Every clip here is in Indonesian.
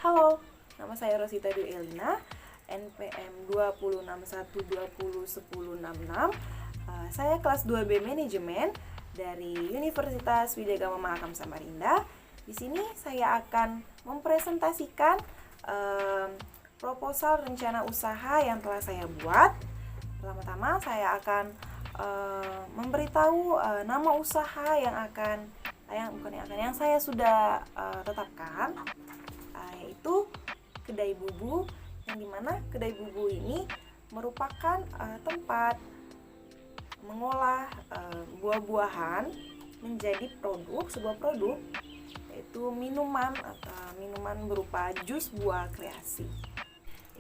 Halo, nama saya Rosita Dwi Elina, NPM 2061201066. Saya kelas 2B Manajemen dari Universitas Widyagama Mahakam Samarinda. Di sini saya akan mempresentasikan proposal rencana usaha yang telah saya buat. Pertama-tama saya akan memberitahu nama usaha yang saya sudah tetapkan, yaitu kedai bubu, yang dimana kedai bubu ini merupakan tempat mengolah buah-buahan menjadi sebuah produk, yaitu minuman berupa jus buah kreasi.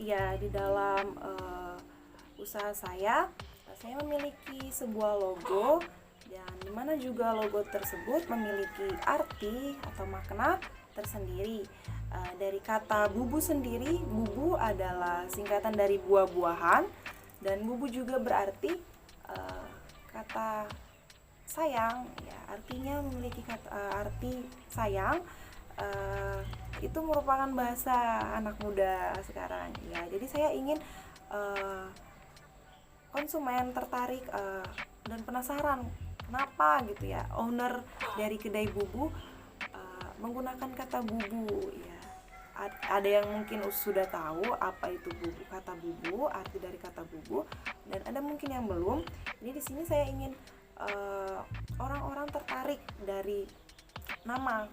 Ya, di dalam usaha saya memiliki sebuah logo, dan dimana juga logo tersebut memiliki arti atau makna tersendiri. Dari kata bubu sendiri, bubu adalah singkatan dari buah-buahan, dan bubu juga berarti kata sayang, ya, artinya memiliki arti sayang. Itu merupakan bahasa anak muda sekarang, ya. Jadi saya ingin konsumen tertarik dan penasaran kenapa gitu ya owner dari kedai bubu menggunakan kata bubu, ya. Ada yang mungkin sudah tahu apa itu kata bubu, arti dari kata bubu, dan ada mungkin yang belum. Jadi di sini saya ingin orang-orang tertarik dari nama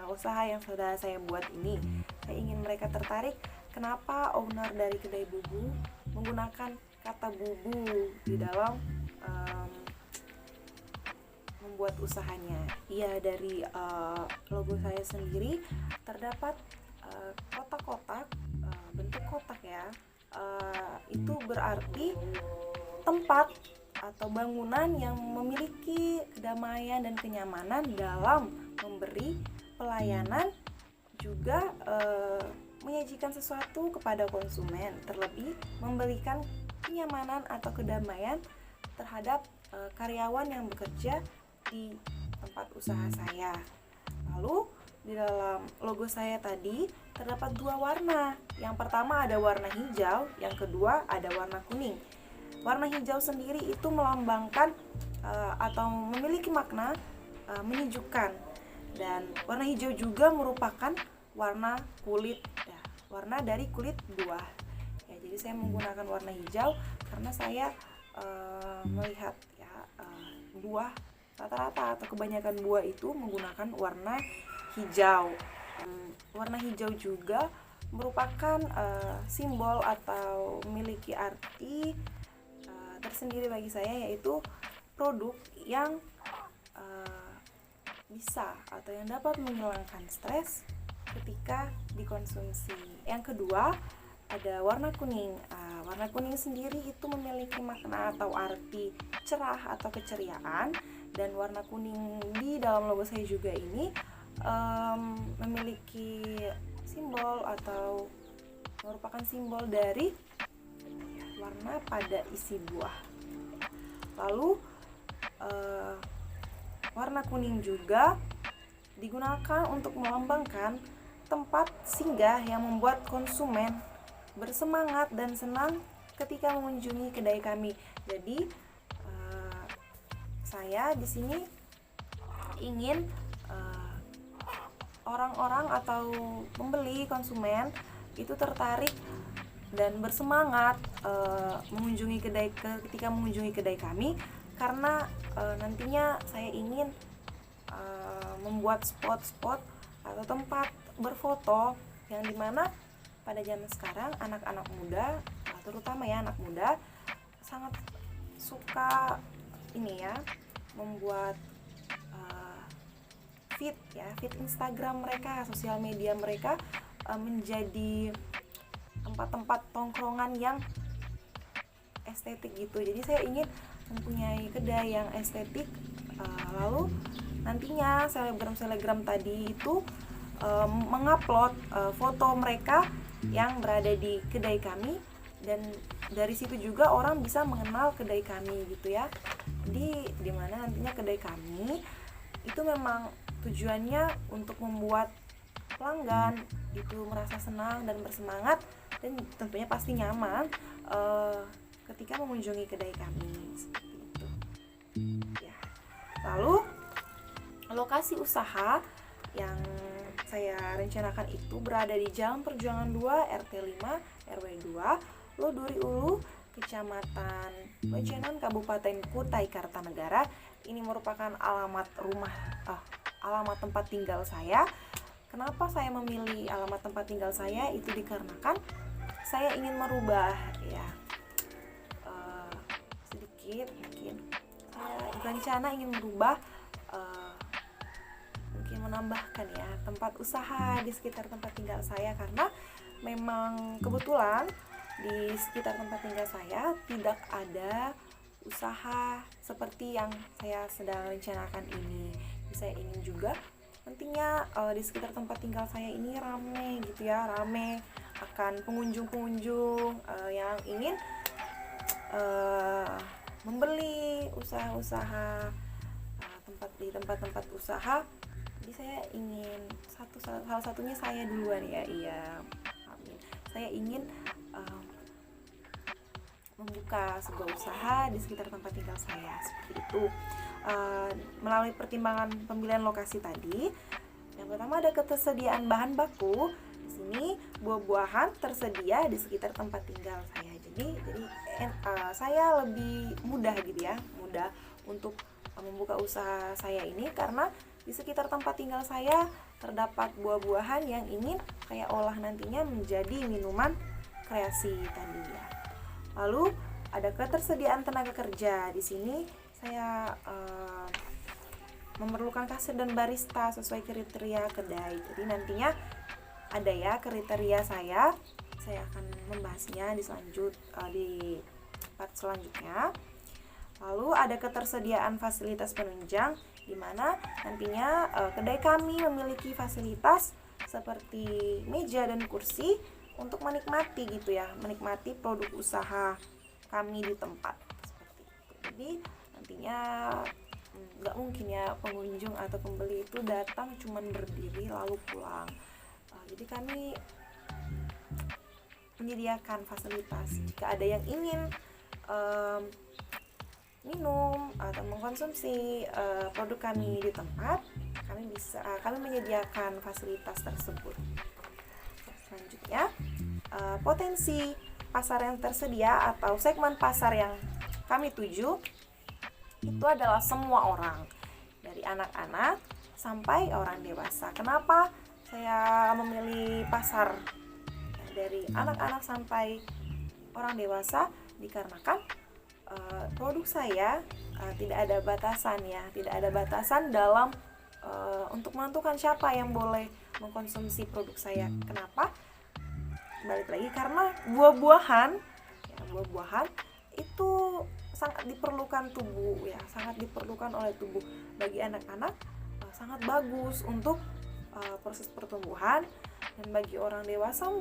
usaha yang sudah saya buat ini. Saya ingin mereka tertarik kenapa owner dari kedai bubu menggunakan kata bubu di dalam membuat usahanya. Iya, dari logo saya sendiri terdapat kotak-kotak, bentuk kotak, ya. Itu berarti tempat atau bangunan yang memiliki kedamaian dan kenyamanan dalam memberi pelayanan, juga menyajikan sesuatu kepada konsumen, terlebih memberikan kenyamanan atau kedamaian terhadap karyawan yang bekerja di tempat usaha saya. Lalu di dalam logo saya tadi terdapat dua warna. Yang pertama ada warna hijau, yang kedua ada warna kuning. Warna hijau sendiri itu melambangkan atau memiliki makna menyejukkan, dan warna hijau juga merupakan warna kulit, ya, warna dari kulit buah. Ya, jadi saya menggunakan warna hijau karena saya melihat, ya, buah rata-rata atau kebanyakan buah itu menggunakan warna hijau. Warna hijau juga merupakan simbol atau memiliki arti tersendiri bagi saya, yaitu produk yang bisa atau yang dapat menghilangkan stres ketika dikonsumsi. Yang kedua ada warna kuning. Warna kuning sendiri itu memiliki makna atau arti cerah atau keceriaan, dan warna kuning di dalam logo saya juga ini memiliki simbol atau merupakan simbol dari warna pada isi buah. Lalu warna kuning juga digunakan untuk melambangkan tempat singgah yang membuat konsumen bersemangat dan senang ketika mengunjungi kedai kami. Jadi saya di sini ingin orang-orang atau pembeli, konsumen itu tertarik dan bersemangat ketika mengunjungi kedai kami, karena nantinya saya ingin membuat spot-spot atau tempat berfoto yang dimana pada zaman sekarang anak-anak muda, terutama ya anak muda, sangat suka membuat feed Instagram mereka, sosial media mereka menjadi tempat-tempat tongkrongan yang estetik gitu. Jadi saya ingin mempunyai kedai yang estetik, lalu nantinya selebgram tadi itu mengupload foto mereka yang berada di kedai kami, dan dari situ juga orang bisa mengenal kedai kami gitu ya. Jadi dimana nantinya kedai kami itu memang tujuannya untuk membuat pelanggan itu merasa senang dan bersemangat, dan tentunya pasti nyaman ketika mengunjungi kedai kami, seperti itu ya. Lalu lokasi usaha yang saya rencanakan itu berada di Jalan Perjuangan 2, RT 5, RW 2, Loduri Ulu, Kecamatan Becenon, Kabupaten Kutai Kartanegara. Ini merupakan alamat tempat tinggal saya. Kenapa saya memilih alamat tempat tinggal saya? Itu dikarenakan saya ingin merubah ya, sedikit mungkin saya berencana ingin merubah, mungkin menambahkan ya tempat usaha di sekitar tempat tinggal saya, karena memang kebetulan di sekitar tempat tinggal saya tidak ada usaha seperti yang saya sedang rencanakan ini. Saya ingin juga nantinya di sekitar tempat tinggal saya ini rame gitu ya, rame akan pengunjung-pengunjung yang ingin membeli usaha-usaha di tempat-tempat usaha. Jadi saya ingin salah satunya saya duluan ya, amin. Saya ingin membuka sebuah usaha di sekitar tempat tinggal saya, seperti itu. Melalui pertimbangan pemilihan lokasi tadi, yang pertama ada ketersediaan bahan baku. Di sini buah-buahan tersedia di sekitar tempat tinggal saya. Jadi saya lebih mudah gitu ya, mudah untuk membuka usaha saya ini, karena di sekitar tempat tinggal saya terdapat buah-buahan yang ingin saya olah nantinya menjadi minuman kreasi tadi ya. Lalu ada ketersediaan tenaga kerja. Di sini saya memerlukan kasir dan barista sesuai kriteria kedai. Jadi nantinya ada ya kriteria saya akan membahasnya di part selanjutnya. Lalu ada ketersediaan fasilitas penunjang, di mana nantinya kedai kami memiliki fasilitas seperti meja dan kursi untuk menikmati gitu ya, menikmati produk usaha kami di tempat, seperti itu. Jadi nantinya nggak mungkin ya pengunjung atau pembeli itu datang cuman berdiri lalu pulang. Jadi kami menyediakan fasilitas jika ada yang ingin minum atau mengkonsumsi produk kami di tempat, kami menyediakan fasilitas tersebut. Selanjutnya, potensi pasar yang tersedia atau segmen pasar yang kami tuju itu adalah semua orang, dari anak-anak sampai orang dewasa. Kenapa saya memilih pasar dari anak-anak sampai orang dewasa? Dikarenakan produk saya tidak ada batasan ya, tidak ada batasan dalam untuk menentukan siapa yang boleh mengkonsumsi produk saya. Kenapa? Balik lagi karena buah-buahan itu sangat diperlukan tubuh ya, sangat diperlukan oleh tubuh. Bagi anak-anak sangat bagus untuk proses pertumbuhan, dan bagi orang dewasa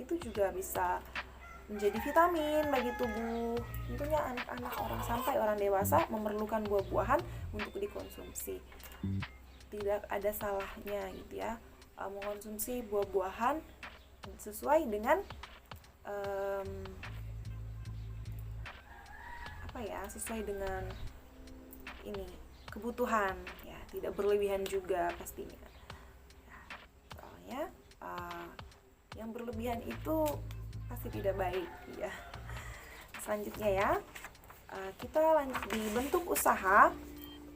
itu juga bisa menjadi vitamin bagi tubuh. Tentunya anak-anak sampai orang dewasa memerlukan buah-buahan untuk dikonsumsi. Tidak ada salahnya gitu ya mengkonsumsi buah-buahan sesuai dengan sesuai dengan kebutuhan ya, tidak berlebihan juga pastinya. Soalnya yang berlebihan itu pasti tidak baik ya. Selanjutnya ya, kita lanjut di bentuk usaha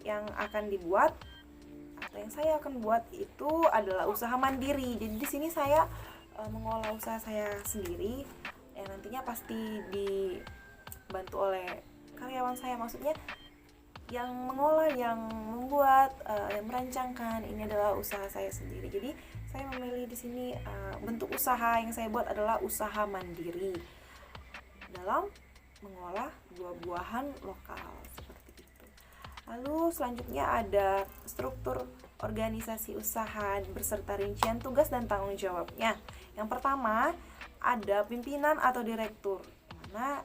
yang akan dibuat atau yang saya akan buat itu adalah usaha mandiri. Jadi di sini saya mengolah usaha saya sendiri yang nantinya pasti dibantu oleh karyawan saya, maksudnya yang mengolah, yang membuat, yang merancangkan ini adalah usaha saya sendiri. Jadi saya memilih di sini bentuk usaha yang saya buat adalah usaha mandiri dalam mengolah buah-buahan lokal, seperti itu. Lalu selanjutnya ada struktur organisasi usaha beserta rincian tugas dan tanggung jawabnya. Yang pertama ada pimpinan atau direktur, mana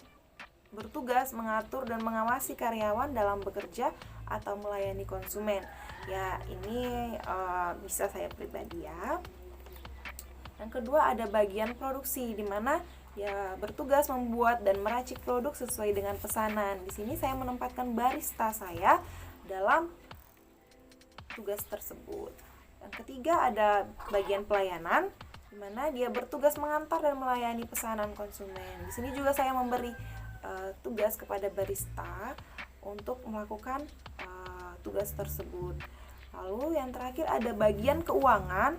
bertugas mengatur dan mengawasi karyawan dalam bekerja atau melayani konsumen. Ya, ini bisa saya pribadi ya. Yang kedua ada bagian produksi, di mana ya bertugas membuat dan meracik produk sesuai dengan pesanan. Di sini saya menempatkan barista saya dalam tugas tersebut. Yang ketiga ada bagian pelayanan, di mana dia bertugas mengantar dan melayani pesanan konsumen. Di sini juga saya memberi tugas kepada barista untuk melakukan tugas tersebut. Lalu yang terakhir ada bagian keuangan,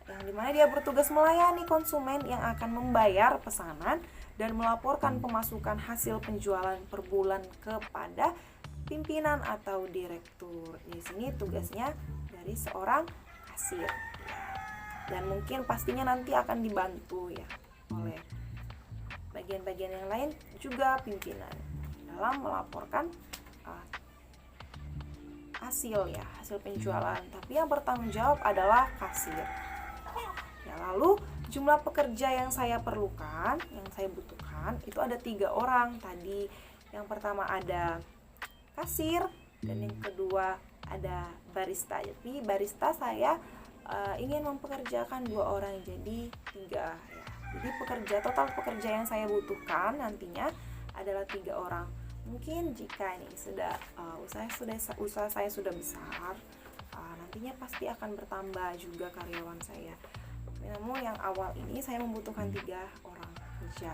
yang dimana dia bertugas melayani konsumen yang akan membayar pesanan dan melaporkan pemasukan hasil penjualan per bulan kepada pimpinan atau direktur. Di sini tugasnya dari seorang kasir. Dan mungkin pastinya nanti akan dibantu ya oleh bagian-bagian yang lain juga pimpinan dalam melaporkan hasil penjualan. Tapi yang bertanggung jawab adalah kasir. Ya, lalu jumlah pekerja yang saya perlukan, yang saya butuhkan itu ada 3 orang tadi. Yang pertama ada kasir dan yang kedua ada barista. Jadi barista saya ingin mempekerjakan 2 orang jadi 3 ya. Jadi total pekerja yang saya butuhkan nantinya adalah 3 orang. Mungkin jika ini usaha saya sudah besar, nantinya pasti akan bertambah juga karyawan saya. Namun yang awal ini saya membutuhkan 3 orang kerja.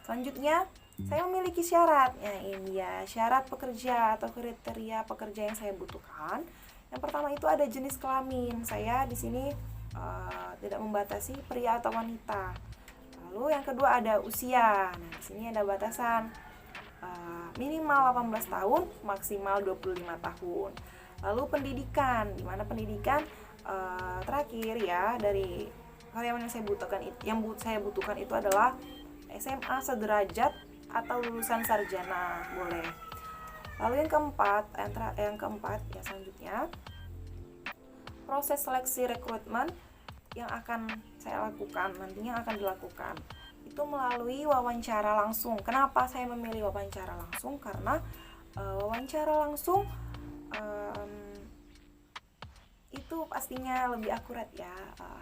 Selanjutnya saya memiliki syarat. Ya, ini ya syarat pekerja atau kriteria pekerja yang saya butuhkan. Yang pertama itu ada jenis kelamin. Saya di sini tidak membatasi pria atau wanita. Lalu yang kedua ada usia. Nah, di sini ada batasan minimal 18 tahun, maksimal 25 tahun. Lalu pendidikan, di mana pendidikan terakhir ya dari karyawan yang saya butuhkan itu adalah SMA sederajat atau lulusan sarjana boleh. Lalu yang keempat ya selanjutnya proses seleksi rekrutmen yang akan saya lakukan nantinya akan dilakukan itu melalui wawancara langsung. Kenapa saya memilih wawancara langsung? Karena wawancara langsung itu pastinya lebih akurat ya.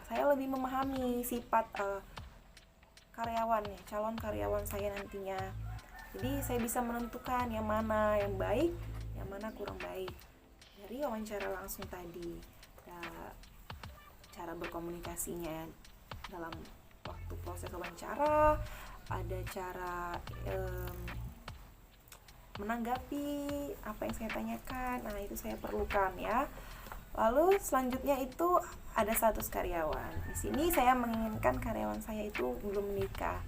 Saya lebih memahami sifat calon karyawan saya nantinya. Jadi saya bisa menentukan yang mana yang baik, yang mana kurang baik dari wawancara langsung tadi. Cara berkomunikasinya dalam waktu proses wawancara, ada cara menanggapi apa yang saya tanyakan. Nah, itu saya perlukan ya. Lalu selanjutnya itu ada status karyawan. Di sini saya menginginkan karyawan saya itu belum menikah.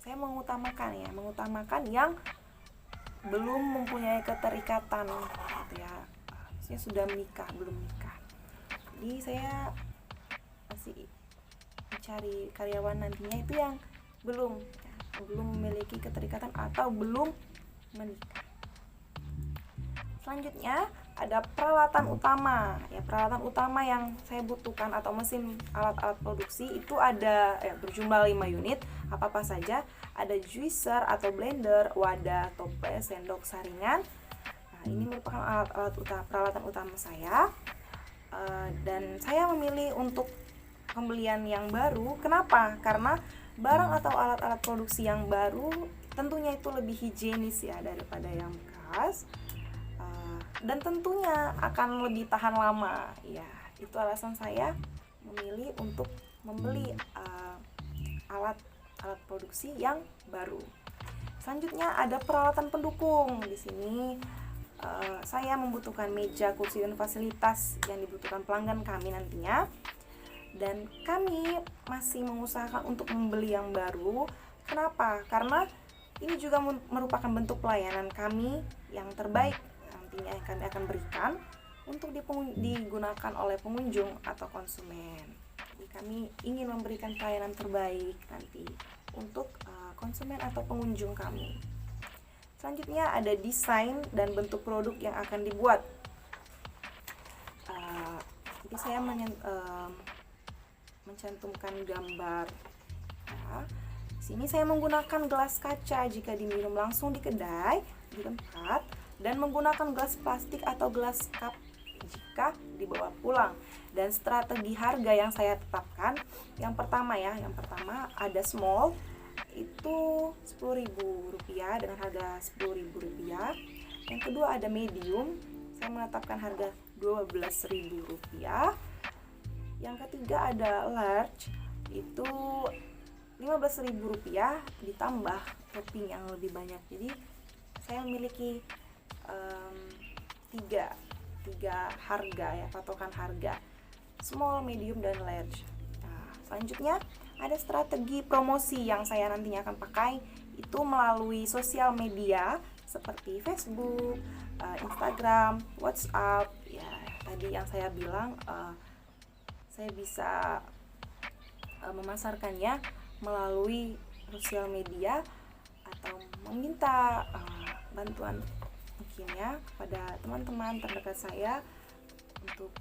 Saya mengutamakan yang belum mempunyai keterikatan gitu ya. Maksudnya sudah menikah, belum menikah. Jadi saya masih mencari karyawan nantinya itu yang belum memiliki keterikatan atau belum menikah. Selanjutnya ada peralatan utama. Ya, peralatan utama yang saya butuhkan atau mesin alat-alat produksi itu ada berjumlah 5 unit. Apa saja? Ada juicer atau blender, wadah, toples, sendok, saringan. Nah, ini merupakan peralatan utama saya. Dan saya memilih untuk pembelian yang baru. Kenapa? Karena barang atau alat-alat produksi yang baru tentunya itu lebih higienis ya daripada yang bekas. Dan tentunya akan lebih tahan lama ya. Itu alasan saya memilih untuk membeli alat produksi yang baru. Selanjutnya ada peralatan pendukung. Di sini saya membutuhkan meja, kursi, dan fasilitas yang dibutuhkan pelanggan kami nantinya. Dan kami masih mengusahakan untuk membeli yang baru. Kenapa? Karena ini juga merupakan bentuk pelayanan kami yang terbaik nantinya yang kami akan berikan untuk digunakan oleh pengunjung atau konsumen. Jadi kami ingin memberikan pelayanan terbaik nanti untuk konsumen atau pengunjung kami. Selanjutnya ada desain dan bentuk produk yang akan dibuat. Jadi saya mencantumkan gambar. Ya. Di sini saya menggunakan gelas kaca jika diminum langsung di kedai, di tempat, dan menggunakan gelas plastik atau gelas cup jika dibawa pulang. Dan strategi harga yang saya tetapkan, yang pertama ada small itu Rp10.000 dengan harga Rp10.000. Yang kedua ada medium, saya menetapkan harga Rp12.000. Yang ketiga ada large, itu Rp15.000 ditambah topping yang lebih banyak. Jadi saya memiliki tiga harga ya, patokan harga, small, medium, dan large. Nah, selanjutnya ada strategi promosi yang saya nantinya akan pakai, itu melalui sosial media seperti Facebook, Instagram, WhatsApp. Ya, tadi yang saya bilang saya bisa memasarkannya melalui sosial media atau meminta bantuan mungkin ya kepada teman-teman terdekat saya untuk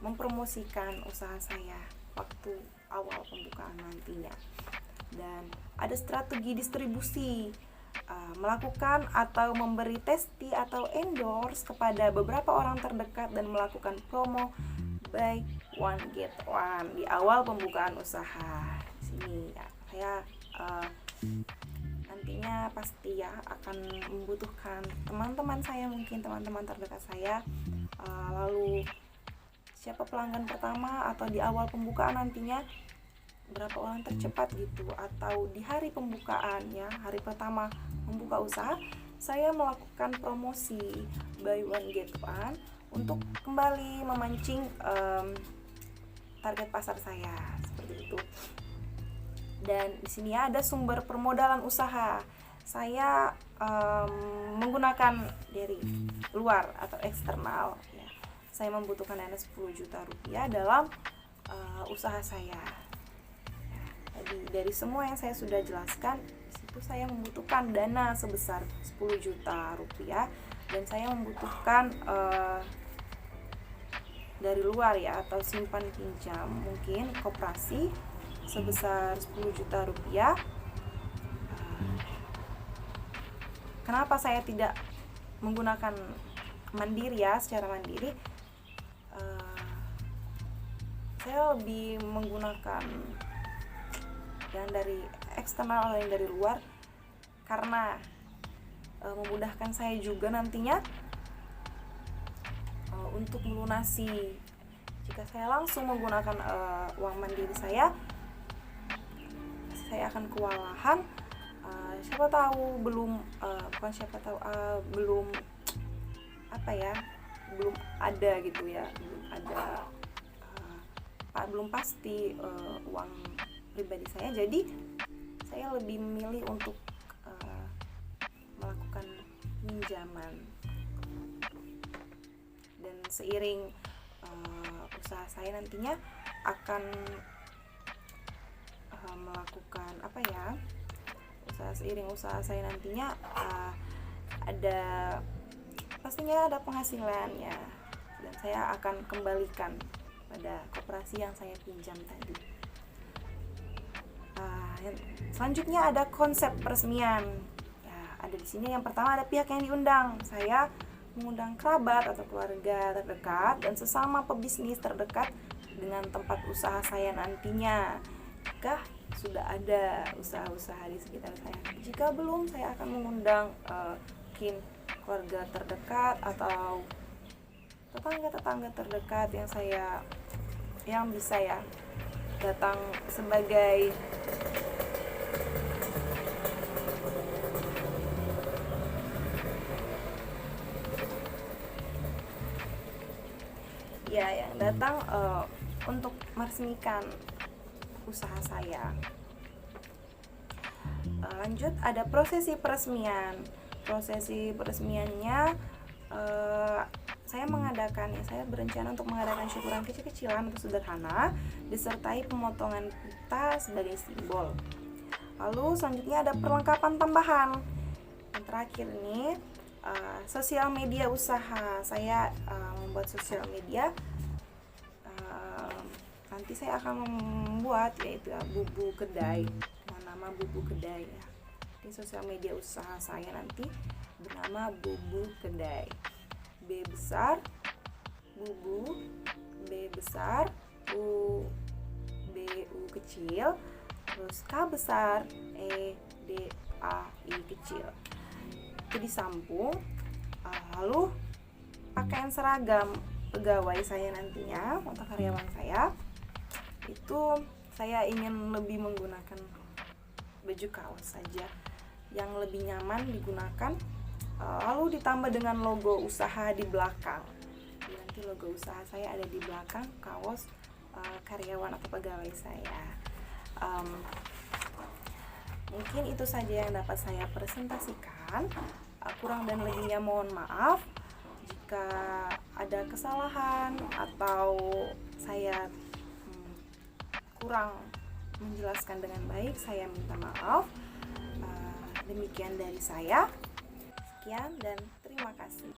mempromosikan usaha saya waktu awal pembukaan nantinya. Dan ada strategi distribusi, melakukan atau memberi testi atau endorse kepada beberapa orang terdekat dan melakukan promo buy one get one di awal pembukaan usaha. Di sini ya, saya nantinya pasti ya akan membutuhkan teman-teman saya, mungkin teman-teman terdekat saya, lalu siapa pelanggan pertama atau di awal pembukaan nantinya berapa orang tercepat gitu, atau di hari pembukaan ya, hari pertama membuka usaha, saya melakukan promosi buy one get one untuk kembali memancing target pasar saya seperti itu. Dan di sini ada sumber permodalan usaha. Saya menggunakan dari luar atau eksternal ya. Saya membutuhkan dana Rp10 juta dalam usaha saya. Jadi dari semua yang saya sudah jelaskan, disitu saya membutuhkan dana sebesar Rp10 juta dan saya membutuhkan dari luar ya, atau simpan pinjam mungkin koperasi sebesar Rp10 juta. Kenapa saya tidak menggunakan mandiri ya, secara mandiri? Saya lebih menggunakan yang dari eksternal atau yang dari luar karena memudahkan saya juga nantinya untuk melunasi. Jika saya langsung menggunakan uang mandiri saya akan kewalahan. Siapa tahu belum ada gitu ya, belum pasti uang pribadi saya. Jadi saya lebih memilih untuk melakukan pinjaman. Dan seiring usaha saya nantinya akan melakukan seiring usaha saya nantinya pastinya ada penghasilannya, dan saya akan kembalikan pada koperasi yang saya pinjam tadi. Selanjutnya ada konsep peresmian. Ya, ada di sini yang pertama ada pihak yang diundang. Saya mengundang kerabat atau keluarga terdekat dan sesama pebisnis terdekat dengan tempat usaha saya nantinya. Jika sudah ada usaha-usaha di sekitar saya. Jika belum, saya akan mengundang mungkin keluarga terdekat atau tetangga-tetangga terdekat yang bisa ya datang sebagai yang datang untuk meresmikan usaha saya. Lanjut ada prosesi peresmian. Prosesi peresmiannya saya berencana untuk mengadakan syukuran kecil-kecilan atau sederhana disertai pemotongan pita sebagai simbol. Lalu selanjutnya ada perlengkapan tambahan. Yang terakhir ini sosial media usaha. Saya membuat sosial media. Nanti saya akan membuat yaitu bubu kedai dengan nama bubu kedai ya. Di sosial media usaha saya nanti bernama bubu kedai. B besar bubu, B besar, U, B, U kecil, terus K besar, E, D, A, I kecil. Itu disambung, lalu pakaian seragam pegawai saya nantinya untuk karyawan saya itu saya ingin lebih menggunakan baju kaos saja yang lebih nyaman digunakan, lalu ditambah dengan logo usaha di belakang. Jadi nanti logo usaha saya ada di belakang kaos karyawan atau pegawai saya. Mungkin itu saja yang dapat saya presentasikan. Kurang dan lebihnya mohon maaf. Jika ada kesalahan atau saya kurang menjelaskan dengan baik, saya minta maaf. Demikian dari saya. Sekian dan terima kasih.